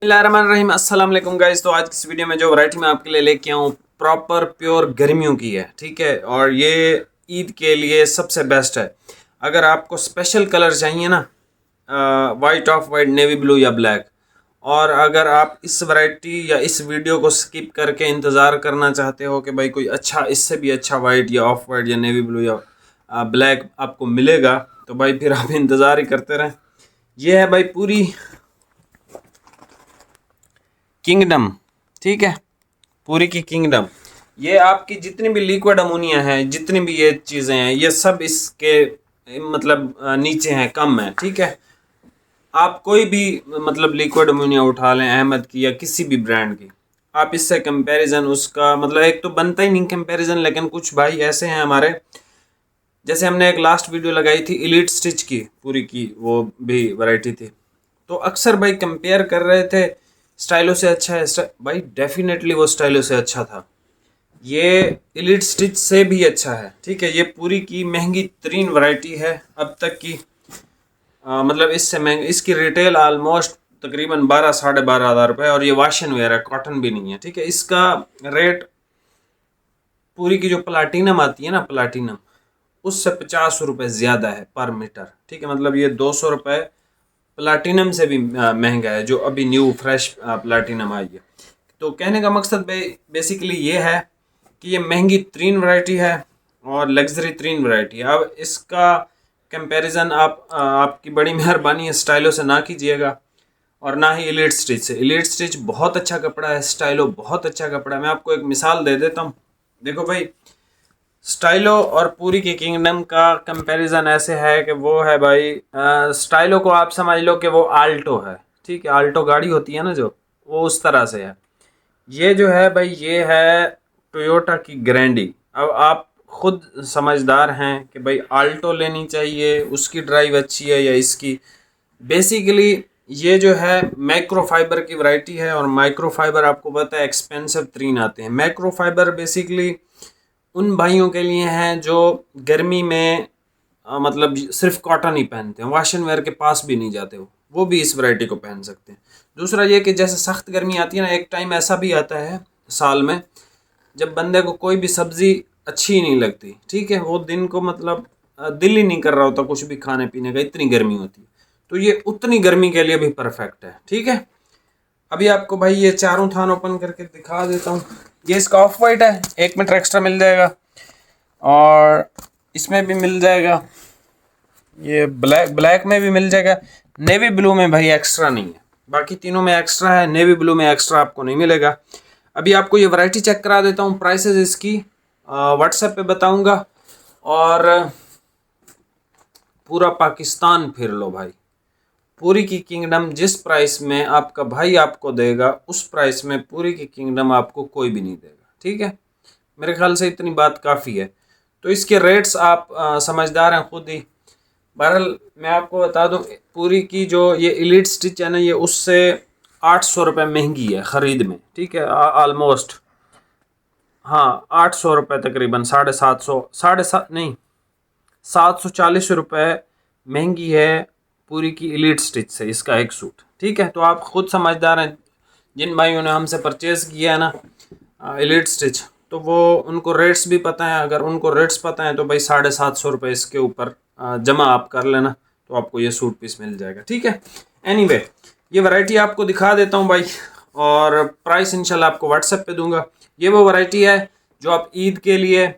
बिस्मिल्लाहिर्रहमानिर्रहीम। अस्सलाम वालेकुम गाइस। तो आज की इस वीडियो में जो वैरायटी मैं आपके लिए लेके आऊँ प्रॉपर प्योर गर्मियों की है, ठीक है। और ये ईद के लिए सबसे बेस्ट है। अगर आपको स्पेशल कलर चाहिए ना, white of white, navy blue या ब्लैक, और अगर आप इस वैरायटी या इस वीडियो को स्किप करके इंतज़ार करना चाहते हो कि भाई कोई अच्छा, इससे भी अच्छा वाइट या ऑफ वाइट या नेवी ब्लू या ब्लैक आपको मिलेगा, तो भाई फिर आप इंतज़ार ही करते रहें। ये है भाई पूरी किंगडम, ठीक है, पूरी की किंगडम। ये आपकी जितनी भी लिक्विड अमोनिया है, जितनी भी ये चीज़ें हैं, ये सब इसके मतलब नीचे हैं, कम है, ठीक है। आप कोई भी मतलब लिक्विड अमोनिया उठा लें, अहमद की या किसी भी ब्रांड की, आप इससे कंपैरिजन उसका मतलब एक तो बनता ही नहीं कंपैरिजन। लेकिन कुछ भाई ऐसे हैं हमारे, जैसे हमने एक लास्ट वीडियो लगाई थी इलीट स्टिच की, पूरी की वो भी वैरायटी थी, तो अक्सर भाई कंपेयर कर रहे थे स्टाइलो से अच्छा है भाई डेफिनेटली वो स्टाइलो से अच्छा था। ये इलीट स्टिच से भी अच्छा है, ठीक है। ये पूरी की महंगी तरीन वैरायटी है अब तक की। मतलब इससे महंगी इसकी रिटेल आलमोस्ट तकरीबन 12-12,500 रुपये, और ये वाशन वेयर है, कॉटन भी नहीं है, ठीक है। इसका रेट पूरी की जो प्लाटीनम आती है ना, प्लाटीनम, उससे 50 रुपये ज़्यादा है पर मीटर, ठीक है। मतलब ये 200 रुपये प्लाटीनम से भी महंगा है, जो अभी न्यू फ्रेश प्लाटीनम आई है। तो कहने का मकसद बेसिकली ये है कि ये महंगी तरीन वैरायटी है और लग्जरी तरीन वैरायटी है। अब इसका कंपैरिजन आपकी बड़ी मेहरबानी है स्टाइलो से ना कीजिएगा, और ना ही इलीट स्टिच से। इलीट स्टिच बहुत अच्छा कपड़ा है, स्टाइलो बहुत अच्छा कपड़ा है। मैं आपको एक मिसाल दे देता हूँ। देखो भाई, स्टाइलो और पूरी की किंगडम का कंपैरिजन ऐसे है कि वो है भाई, स्टाइलो को आप समझ लो कि वो आल्टो है, ठीक है। आल्टो गाड़ी होती है ना जो, वो उस तरह से है। ये जो है भाई, ये है टोयोटा की ग्रैंडी। अब आप खुद समझदार हैं कि भाई आल्टो लेनी चाहिए, उसकी ड्राइव अच्छी है या इसकी। बेसिकली ये जो है माइक्रो फाइबर की वैरायटी है, और माइक्रो फाइबर आपको पता है एक्सपेंसिव तरीन आते हैं। माइक्रो फाइबर बेसिकली उन भाइयों के लिए हैं जो गर्मी में मतलब सिर्फ कॉटन ही पहनते हैं, वाशन वेयर के पास भी नहीं जाते, वो भी इस वैरायटी को पहन सकते हैं। दूसरा ये कि जैसे सख्त गर्मी आती है ना, एक टाइम ऐसा भी आता है साल में जब बंदे को कोई भी सब्जी अच्छी ही नहीं लगती, ठीक है। वो दिन को मतलब दिल ही नहीं कर रहा होता कुछ भी खाने पीने का, इतनी गर्मी होती है। तो ये उतनी गर्मी के लिए भी परफेक्ट है, ठीक है। अभी आपको भाई ये चारों थान ओपन करके दिखा देता हूँ। ये इसका ऑफ वाइट है, 1 मीटर एक्स्ट्रा मिल जाएगा, और इसमें भी मिल जाएगा, ये ब्लैक में भी मिल जाएगा। नेवी ब्लू में भाई एक्स्ट्रा नहीं है, बाकी तीनों में एक्स्ट्रा है, नेवी ब्लू में एक्स्ट्रा आपको नहीं मिलेगा। अभी आपको ये वैरायटी चेक करा देता हूँ, प्राइसेस इसकी व्हाट्सएप पे बताऊंगा, और पूरा पाकिस्तान फिर लो भाई। पूरी की किंगडम जिस प्राइस में आपका भाई आपको देगा, उस प्राइस में पूरी की किंगडम आपको कोई भी नहीं देगा, ठीक है। मेरे ख्याल से इतनी बात काफ़ी है। तो इसके रेट्स आप समझदार हैं खुद ही। बहरहाल मैं आपको बता दूं, पूरी की जो ये इलीट स्टिच है ना, ये उससे 800 रुपये महंगी है ख़रीद में, ठीक है। आलमोस्ट हाँ, 800 रुपये तकरीबन, 750, 7.5 नहीं, 740 रुपये महंगी है पूरी की इलीट स्टिच से इसका एक सूट, ठीक है। तो आप खुद समझदार हैं, जिन भाइयों ने हमसे परचेज़ किया है ना इलीट स्टिच, तो वो उनको रेट्स भी पता है। अगर उनको रेट्स पता है तो भाई 750 रुपये इसके ऊपर जमा आप कर लेना, तो आपको ये सूट पीस मिल जाएगा, ठीक है। एनीवे, ये वैरायटी आपको दिखा देता हूँ भाई, और प्राइस इंशाल्लाह आपको व्हाट्सएप पे दूंगा। ये वो वैरायटी है जो आप ईद के लिए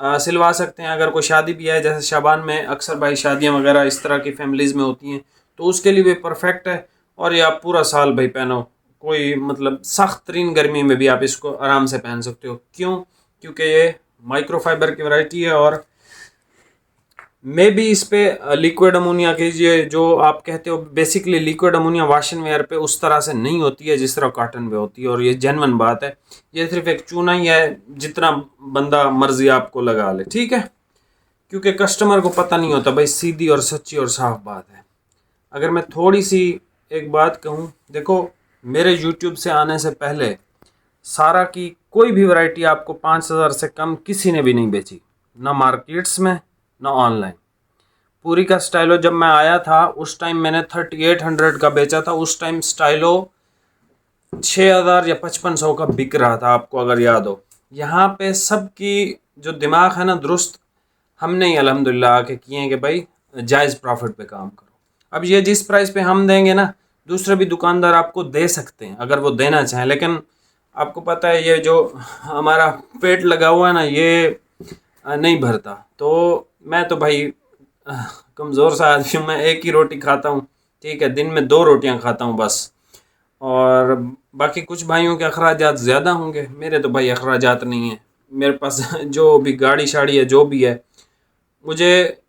सिलवा सकते हैं। अगर कोई शादी भी है, जैसे शाबान में अक्सर भाई शादियाँ वगैरह इस तरह की फैमिलीज़ में होती हैं, तो उसके लिए भी परफेक्ट है। और ये आप पूरा साल भाई पहनो, कोई मतलब सख्त तरीन गर्मी में भी आप इसको आराम से पहन सकते हो। क्यों? क्योंकि ये माइक्रो फाइबर की वैरायटी है, और मे भी इस पे लिक्विड अमोनिया कीजिए, जो आप कहते हो बेसिकली लिक्विड अमोनिया वाशन वेयर पे उस तरह से नहीं होती है जिस तरह कॉटन पे होती है, और ये जेन्युइन बात है। ये सिर्फ एक चूना ही है, जितना बंदा मर्जी आपको लगा ले, ठीक है। क्योंकि कस्टमर को पता नहीं होता भाई, सीधी और सच्ची और साफ बात है। अगर मैं थोड़ी सी एक बात कहूँ, देखो मेरे यूट्यूब से आने से पहले सारा की कोई भी वैरायटी आपको 5,000 से कम किसी ने भी नहीं बेची, ना मार्केट्स में ना ऑनलाइन। पूरी का स्टाइलो जब मैं आया था उस टाइम मैंने 3800 का बेचा था। उस टाइम स्टाइलो 6,000 या 5500 का बिक रहा था, आपको अगर याद हो। यहाँ पे सबकी जो दिमाग है ना दुरुस्त, हमने ही अल्हम्दुलिल्लाह आके किए हैं कि भाई जायज़ प्रॉफिट पे काम करो। अब ये जिस प्राइस पे हम देंगे ना, दूसरे भी दुकानदार आपको दे सकते हैं अगर वो देना चाहें, लेकिन आपको पता है ये जो हमारा पेट लगा हुआ है ना, ये नहीं भरता। तो मैं तो भाई कमज़ोर सा आदमी हूँ, मैं एक ही रोटी खाता हूँ, ठीक है, दिन में 2 रोटियाँ खाता हूँ बस। और बाकी कुछ भाइयों के अखराजात ज़्यादा होंगे, मेरे तो भाई अखराजात नहीं है। मेरे पास जो भी गाड़ी शाड़ी है जो भी है, मुझे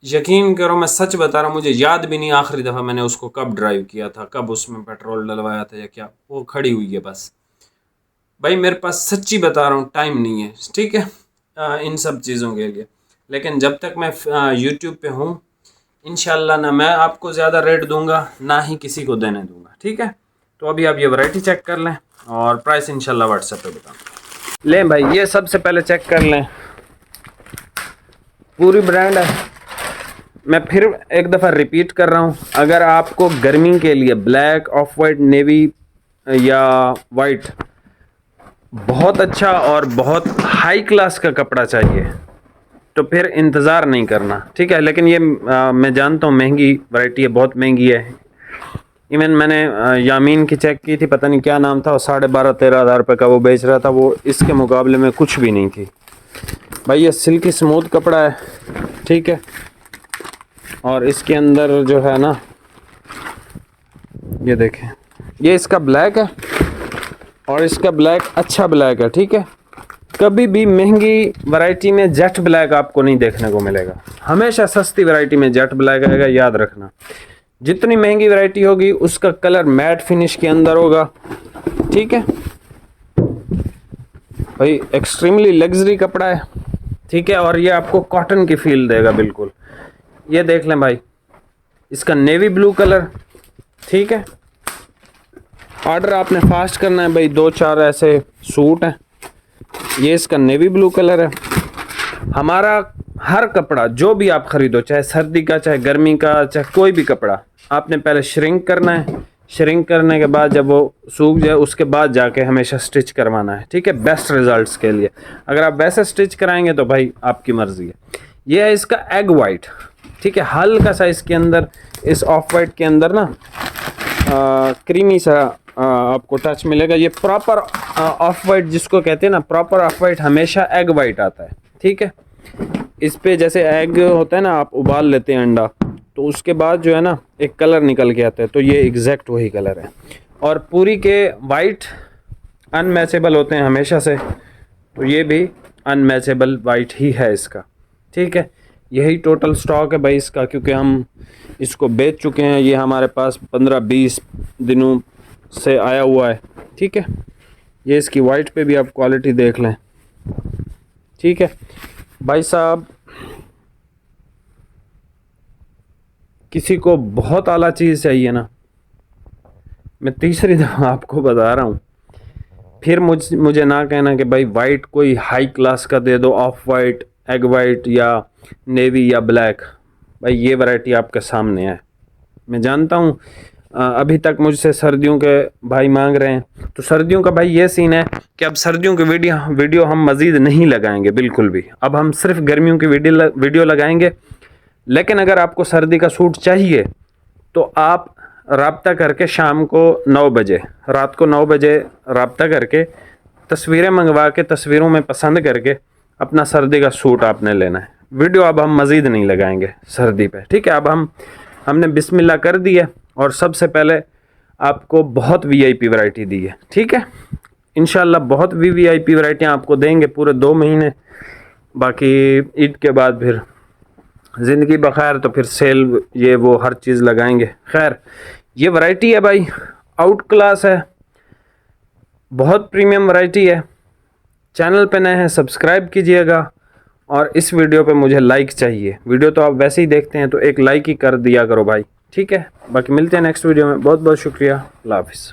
यकीन करो मैं सच बता रहा हूँ, मुझे याद भी नहीं आखिरी दफ़ा मैंने उसको कब ड्राइव किया था, कब उसमें पेट्रोल डलवाया था या क्या, वो खड़ी हुई है बस। भाई मेरे पास सच्ची बता रहा हूँ टाइम नहीं है, ठीक है, इन सब चीज़ों के लिए। लेकिन जब तक मैं यूट्यूब पे हूँ, इंशाल्लाह ना मैं आपको ज़्यादा रेट दूंगा ना ही किसी को देने दूंगा, ठीक है। तो अभी आप ये वैरायटी चेक कर लें और प्राइस इंशाल्लाह व्हाट्सएप पे बताऊँ। लें भाई, ये सबसे पहले चेक कर लें, पूरी ब्रांड है। मैं फिर एक दफ़ा रिपीट कर रहा हूँ, अगर आपको गर्मी के लिए ब्लैक, ऑफ वाइट, नेवी या वाइट बहुत अच्छा और बहुत हाई क्लास का कपड़ा चाहिए तो फिर इंतज़ार नहीं करना, ठीक है। लेकिन ये मैं जानता हूँ महंगी वैरायटी है, बहुत महंगी है। इवन मैंने यामीन की चेक की थी, पता नहीं क्या नाम था, और 12,500-13,000 रुपये का वो बेच रहा था, वो इसके मुकाबले में कुछ भी नहीं थी भाई। ये सिल्की स्मूथ कपड़ा है, ठीक है। और इसके अंदर जो है ना, ये देखें, ये इसका ब्लैक है और इसका ब्लैक अच्छा ब्लैक है, ठीक है। कभी भी महंगी वैरायटी में जेट ब्लैक आपको नहीं देखने को मिलेगा, हमेशा सस्ती वैरायटी में जेट ब्लैक आएगा, याद रखना। जितनी महंगी वैरायटी होगी उसका कलर मैट फिनिश के अंदर होगा, ठीक है भाई। एक्सट्रीमली लग्जरी कपड़ा है, ठीक है, और ये आपको कॉटन की फील देगा बिल्कुल। ये देख लें भाई, इसका नेवी ब्लू कलर, ठीक है। ऑर्डर आपने फास्ट करना है भाई, 2-4 ऐसे सूट हैं। ये इसका नेवी ब्लू कलर है। हमारा हर कपड़ा जो भी आप ख़रीदो, चाहे सर्दी का, चाहे गर्मी का, चाहे कोई भी कपड़ा, आपने पहले श्रिंक करना है। श्रिंक करने के बाद जब वो सूख जाए उसके बाद जाके हमेशा स्टिच करवाना है, ठीक है, बेस्ट रिजल्ट्स के लिए। अगर आप वैसे स्टिच कराएंगे तो भाई आपकी मर्ज़ी है। ये है इसका एग वाइट, ठीक है, हल्का सा इसके अंदर, इस ऑफ वाइट के अंदर ना क्रीमी सा आपको टच मिलेगा। ये प्रॉपर ऑफ वाइट जिसको कहते हैं ना, प्रॉपर ऑफ वाइट हमेशा एग वाइट आता है, ठीक है। इस पे जैसे एग होता है ना, आप उबाल लेते हैं अंडा, तो उसके बाद जो है ना एक कलर निकल के आता है, तो ये एग्जैक्ट वही कलर है। और पूरी के वाइट अनमैचेबल होते हैं हमेशा से, तो ये भी अनमैचेबल वाइट ही है इसका, ठीक है। यही टोटल स्टॉक है भाई इसका, क्योंकि हम इसको बेच चुके हैं। ये हमारे पास 15-20 दिनों से आया हुआ है, ठीक है। ये इसकी वाइट पे भी आप क्वालिटी देख लें, ठीक है भाई साहब। किसी को बहुत आला चीज़ चाहिए ना, मैं तीसरी दफ़ा आपको बता रहा हूँ, फिर मुझे ना कहना कि भाई वाइट कोई हाई क्लास का दे दो, ऑफ वाइट, एग वाइट या नेवी या ब्लैक। भाई ये वैरायटी आपके सामने है। मैं जानता हूँ अभी तक मुझसे सर्दियों के भाई मांग रहे हैं, तो सर्दियों का भाई ये सीन है कि अब सर्दियों की वीडियो हम मज़ीद नहीं लगाएंगे बिल्कुल भी। अब हम सिर्फ गर्मियों की वीडियो लगाएंगे। लेकिन अगर आपको सर्दी का सूट चाहिए तो आप राब्ता करके शाम को 9 बजे, रात को 9 बजे राब्ता करके तस्वीरें मंगवा के, तस्वीरों में पसंद करके अपना सर्दी का सूट आपने लेना है। वीडियो अब हम मज़ीद नहीं लगाएंगे सर्दी पे, ठीक है। अब हमने बिस्मिल्लाह कर दी है और सबसे पहले आपको बहुत वीआईपी वैरायटी दी है, ठीक है। इंशाल्लाह बहुत वीआईपी वैरायटियाँ आपको देंगे पूरे 2 महीने। बाकी ईद के बाद फिर ज़िंदगी बखैर, तो फिर सेल ये वो हर चीज़ लगाएंगे। खैर, ये वैरायटी है भाई, आउट क्लास है, बहुत प्रीमियम वैरायटी है। चैनल पे नए हैं सब्सक्राइब कीजिएगा, और इस वीडियो पे मुझे लाइक चाहिए। वीडियो तो आप वैसे ही देखते हैं, तो एक लाइक ही कर दिया करो भाई, ठीक है। बाकी मिलते हैं नेक्स्ट वीडियो में। बहुत बहुत शुक्रिया, अल्लाह हाफ़िज़।